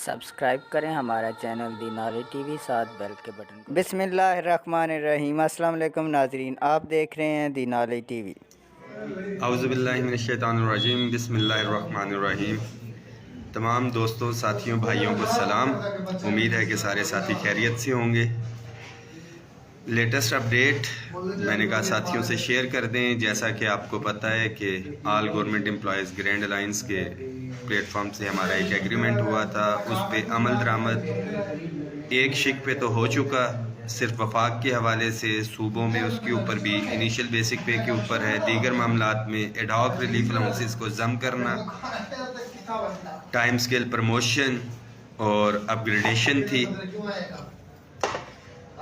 Subscribe करें हमारा channel दी knowledge TV, साथ बेल के बटन को। बिस्मिल्लाहिर्रहमानिर्रहीम। अस्सलाम वालेकुम नाजरीन, आप देख रहे हैं दी नॉलेज टीवी। औज़ुबिल्लाहि मिनश्शैतानिर्रजीम, बिस्मिल्लाहिर्रहमानिर्रहीम। तमाम दोस्तों, साथियों, भाइयों को सलाम। उम्मीद है कि सारे साथी खैरियत से होंगे। लेटेस्ट अपडेट मैंने कहा साथियों से शेयर कर दें। जैसा कि आपको पता है कि all government employees grand alliance के प्लेटफॉर्म से हमारा एक एग्रीमेंट हुआ था, उस पर अमल दरामद एक शिक पे तो हो चुका, सिर्फ वफाक के हवाले से सूबों में उसके ऊपर भी इनिशियल बेसिक पे के ऊपर है। दीगर मामलात में एडहॉक रिलीफ अलाउंसेस को जम करना, टाइम स्केल प्रमोशन और अपग्रेडेशन थी।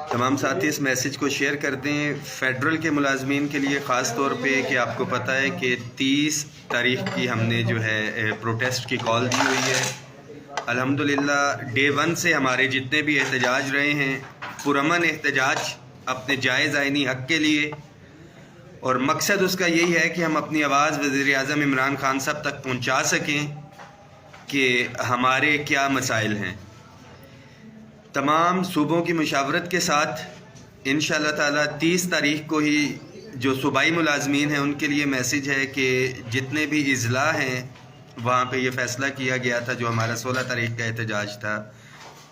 तमाम साथी इस मैसेज को शेयर करते हैं। फेडरल के मुलाजमीन के लिए ख़ास तौर पे कि आपको पता है कि 30 तारीख की हमने जो है प्रोटेस्ट की कॉल दी हुई है। अल्हम्दुलिल्लाह डे 1 से हमारे जितने भी एहतजाज रहे हैं, पुरअमन एहतजाज अपने जायज़ आइनी हक़ के लिए, और मकसद उसका यही है कि हम अपनी आवाज़ वज़ीर आज़म इमरान खान साहब तक पहुँचा सकें कि हमारे क्या मसाइल हैं। तमाम सूबों की मुशावरत के साथ इंशाअल्लाह ताला 30 तारीख को ही जो सूबाई मुलाजमीन हैं उनके लिए मैसेज है कि जितने भी इज़ला हैं वहाँ पे ये फ़ैसला किया गया था, जो हमारा 16 तारीख का एहतजाज था,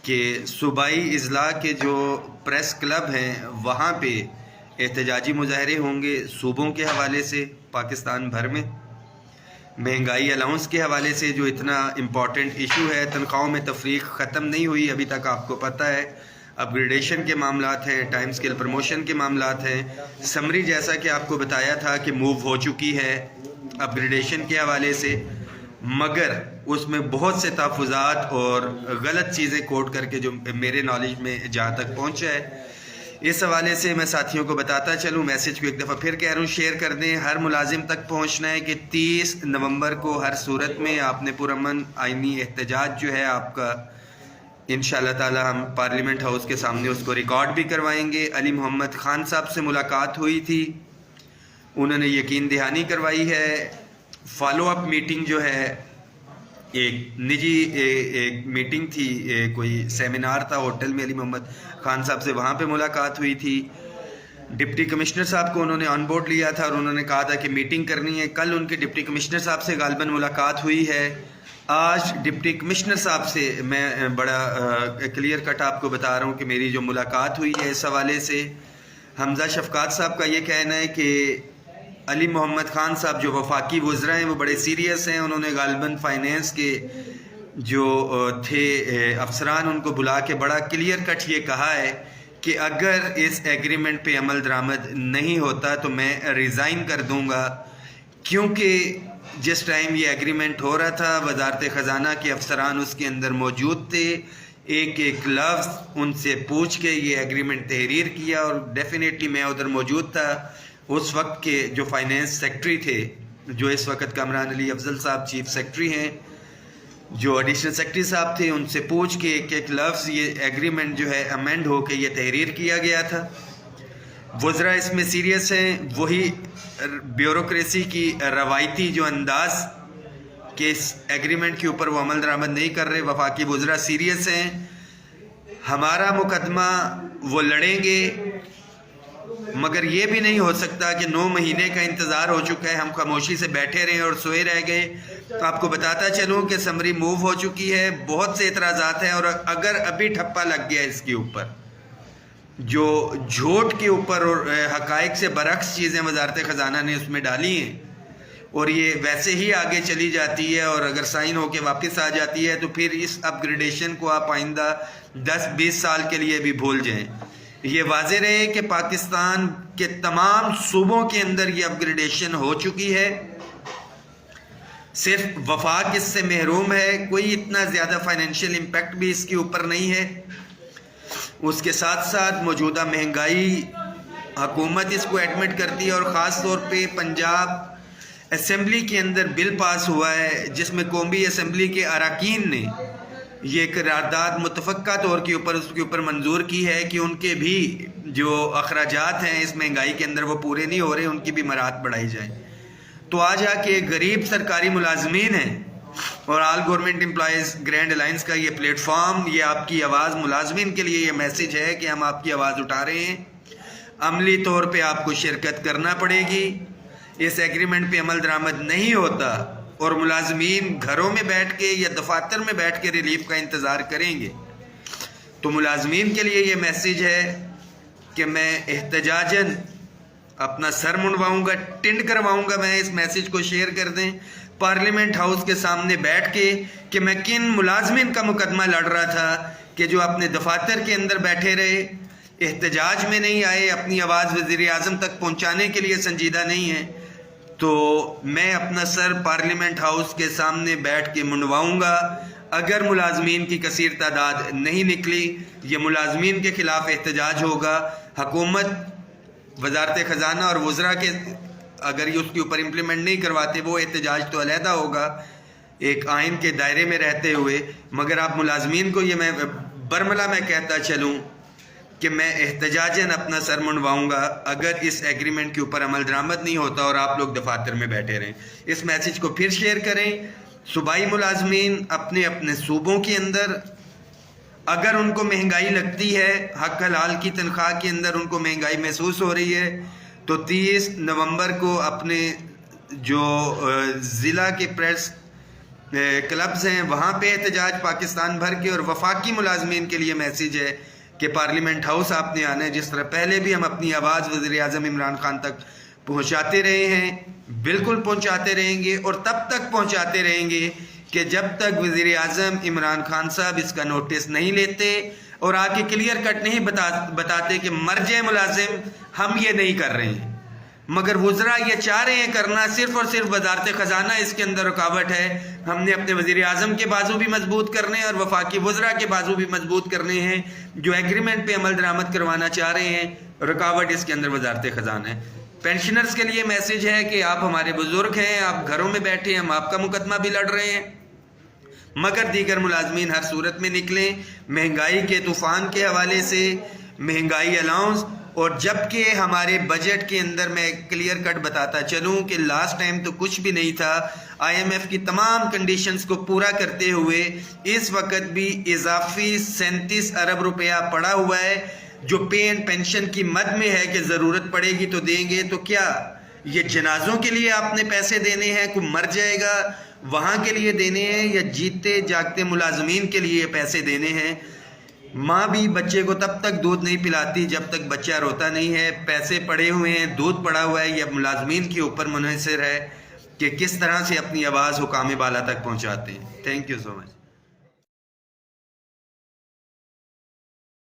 कि सूबाई इज़ला के जो प्रेस क्लब हैं वहाँ पे एहतजाजी मुजाहरे होंगे सूबों के हवाले से पाकिस्तान भर में। महंगाई अलाउंस के हवाले से जो इतना इम्पॉर्टेंट इशू है, तनख्वाहों में तफरीक ख़त्म नहीं हुई अभी तक, आपको पता है। अपग्रेडेशन के मामलात हैं, टाइम स्केल प्रमोशन के मामलात हैं। समरी जैसा कि आपको बताया था कि मूव हो चुकी है अपग्रेडेशन के हवाले से, मगर उसमें बहुत से तहफ़्फ़ुज़ात और गलत चीज़ें कोट करके जो मेरे नॉलेज में जहाँ तक पहुँचा है, इस हवाले से मैं साथियों को बताता चलूँ। मैसेज को एक दफ़ा फिर कह रहा हूँ, शेयर कर दें। हर मुलाजिम तक पहुँचना है कि 30 नवंबर को हर सूरत में आपने पुरअमन आइनी एहतजाज जो है आपका, इंशाअल्लाह ताला हम पार्लियामेंट हाउस के सामने उसको रिकॉर्ड भी करवाएंगे। अली मोहम्मद ख़ान साहब से मुलाकात हुई थी, उन्होंने यकीन दहानी करवाई है। फॉलो अप मीटिंग जो है, एक निजी एक मीटिंग थी, कोई सेमिनार था होटल में अली मोहम्मद ख़ान साहब से, वहाँ पे मुलाकात हुई थी। डिप्टी कमिश्नर साहब को उन्होंने ऑन बोर्ड लिया था और उन्होंने कहा था कि मीटिंग करनी है। कल उनके डिप्टी कमिश्नर साहब से गालबन मुलाकात हुई है। आज डिप्टी कमिश्नर साहब से मैं बड़ा क्लियर कट आपको बता रहा हूँ कि मेरी जो मुलाकात हुई है इस हवाले से, हमजा शफकात साहब का ये कहना है कि अली मोहम्मद ख़ान साहब जो वफाकी वज़रा हैं वो बड़े सीरियस हैं। उन्होंने गालबन फाइनेंस के जो थे अफसरान, उनको बुला के बड़ा क्लियर कट ये कहा है कि अगर इस एग्रीमेंट पे अमल दरामद नहीं होता तो मैं रिज़ाइन कर दूंगा, क्योंकि जिस टाइम ये एग्रीमेंट हो रहा था वजारत ख़जाना के अफसरान उसके अंदर मौजूद थे। एक एक लफ्ज़ उनसे पूछ के ये एग्रीमेंट तहरीर किया, और डेफिनेटली मैं उधर मौजूद था। उस वक्त के जो फाइनेंस सेक्रेटरी थे, जो इस वक्त कामरान अली अफजल साहब चीफ सेक्रेटरी हैं, जो एडिशनल सेक्रेटरी साहब थे, उनसे पूछ के एक एक लफ्ज़ ये एग्रीमेंट जो है अमेंड हो के ये तहरीर किया गया था। वज़रा इसमें सीरियस हैं। वही ब्यूरोक्रेसी की रवायती जो अंदाज़ के इस एग्रीमेंट के ऊपर वो अमल दरामद नहीं कर रहे, वफाकी वज़रा सीरियस हैं। हमारा मुकदमा वो लड़ेंगे, मगर ये भी नहीं हो सकता कि 9 महीने का इंतज़ार हो चुका है, हम खामोशी से बैठे रहे और सोए रह गए। तो आपको बताता चलूँ कि समरी मूव हो चुकी है, बहुत से एतराज़ात हैं, और अगर अभी ठप्पा लग गया इसके ऊपर, जो झूठ के ऊपर और हक़ाइक़ से बरक्स चीज़ें वजारत ख़जाना ने उसमें डाली हैं, और ये वैसे ही आगे चली जाती है, और अगर साइन होके वापस आ जाती है, तो फिर इस अपग्रेडेशन को आप आइंदा 10-20 साल के लिए भी भूल जाएँ। ये वाज़े रहे कि पाकिस्तान के तमाम सूबों के अंदर ये अपग्रेडेशन हो चुकी है, सिर्फ वफाक इससे महरूम है। कोई इतना ज़्यादा फाइनेंशियल इम्पेक्ट भी इसके ऊपर नहीं है। उसके साथ साथ मौजूदा महंगाई हुकूमत इसको एडमिट करती है, और ख़ास तौर पे पंजाब असम्बली के अंदर बिल पास हुआ है जिसमें कौमी असम्बली के अरकान ने ये करारदाद मुतफ़क्का तौर के ऊपर उसके ऊपर मंजूर की है कि उनके भी जो अखराजात हैं इस महंगाई के अंदर वो पूरे नहीं हो रहे, उनकी भी मराहत बढ़ाई जाए। तो आज आके गरीब सरकारी मुलाजमीन हैं اور آل گورنمنٹ امپلائیز گرینڈ الائنس کا یہ پلیٹ فارم، یہ آپ کی آواز، ملازمین کے لیے یہ میسیج ہے کہ ہم آپ کی آواز اٹھا رہے ہیں، عملی طور پہ آپ کو شرکت کرنا پڑے گی۔ اس ایگریمنٹ پہ عمل درآمد نہیں ہوتا اور ملازمین گھروں میں بیٹھ کے یا دفاتر میں بیٹھ کے ریلیف کا انتظار کریں گے، تو ملازمین کے لیے یہ میسیج ہے کہ میں احتجاجاً اپنا سر منڈواؤں گا، ٹنڈ کرواؤں گا۔ میں اس میسیج کو شیئر کر دیں پارلیمنٹ ہاؤس کے سامنے بیٹھ کے کہ میں کن ملازمین کا مقدمہ لڑ رہا تھا کہ جو اپنے دفاتر کے اندر بیٹھے رہے، احتجاج میں نہیں آئے، اپنی آواز وزیر اعظم تک پہنچانے کے لیے سنجیدہ نہیں ہے، تو میں اپنا سر پارلیمنٹ ہاؤس کے سامنے بیٹھ کے منڈواؤں گا۔ اگر ملازمین کی کثیر تعداد نہیں نکلی، یہ ملازمین کے خلاف احتجاج ہوگا۔ حکومت، وزارت خزانہ اور وزراء کے اگر یہ اس کے اوپر امپلیمنٹ نہیں کرواتے، وہ احتجاج تو علیحدہ ہوگا ایک آئین کے دائرے میں رہتے ہوئے، مگر آپ ملازمین کو یہ میں برملا میں کہتا چلوں کہ میں احتجاجاً اپنا سر منڈواؤں گا اگر اس ایگریمنٹ کے اوپر عمل درآمد نہیں ہوتا اور آپ لوگ دفاتر میں بیٹھے رہیں۔ اس میسیج کو پھر شیئر کریں۔ صوبائی ملازمین اپنے اپنے صوبوں کے اندر اگر ان کو مہنگائی لگتی ہے، حق حلال کی تنخواہ کے اندر ان کو مہنگائی محسوس ہو رہی ہے، تو 30 نومبر کو اپنے جو ضلع کے پریس کلبز ہیں وہاں پہ احتجاج پاکستان بھر کے، اور وفاقی ملازمین کے لیے میسیج ہے کہ پارلیمنٹ ہاؤس آپ نے آنا ہے۔ جس طرح پہلے بھی ہم اپنی آواز وزیر اعظم عمران خان تک پہنچاتے رہے ہیں، بالکل پہنچاتے رہیں گے، اور تب تک پہنچاتے رہیں گے کہ جب تک وزیر اعظم عمران خان صاحب اس کا نوٹس نہیں لیتے اور آ کے کلیئر کٹ نہیں بتاتے کہ مرجع ملازم ہم یہ نہیں کر رہے ہیں، مگر وزراء یہ چاہ رہے ہیں کرنا، صرف اور صرف وزارت خزانہ اس کے اندر رکاوٹ ہے۔ ہم نے اپنے وزیر اعظم کے بازو بھی مضبوط کرنے ہیں اور وفاقی وزراء کے بازو بھی مضبوط کرنے ہیں جو ایگریمنٹ پہ عمل درآمد کروانا چاہ رہے ہیں، رکاوٹ اس کے اندر وزارت خزانہ ہے۔ پینشنرز کے لیے میسیج ہے کہ آپ ہمارے بزرگ ہیں، آپ گھروں میں بیٹھے، ہم آپ کا مقدمہ بھی لڑ رہے ہیں، مگر دیگر ملازمین ہر صورت میں نکلیں۔ مہنگائی کے طوفان کے حوالے سے مہنگائی الاؤنس، اور جبکہ ہمارے بجٹ کے اندر میں کلیئر کٹ بتاتا چلوں کہ لاسٹ ٹائم تو کچھ بھی نہیں تھا، IMF کی تمام کنڈیشنز کو پورا کرتے ہوئے اس وقت بھی اضافی 37 ارب روپیہ پڑا ہوا ہے جو پے اینڈ پینشن کی مد میں ہے کہ ضرورت پڑے گی تو دیں گے۔ تو کیا یہ جنازوں کے لیے آپ نے پیسے دینے ہیں، کوئی مر جائے گا وہاں کے لیے دینے ہیں، یا جیتے جاگتے ملازمین کے لیے پیسے دینے ہیں؟ ماں بھی بچے کو تب تک دودھ نہیں پلاتی جب تک بچہ روتا نہیں ہے۔ پیسے پڑے ہوئے ہیں، دودھ پڑا ہوا ہے، یہ ملازمین کے اوپر منحصر ہے کہ کس طرح سے اپنی آواز حکام بالا تک پہنچاتے ہیں۔ Thank you so much.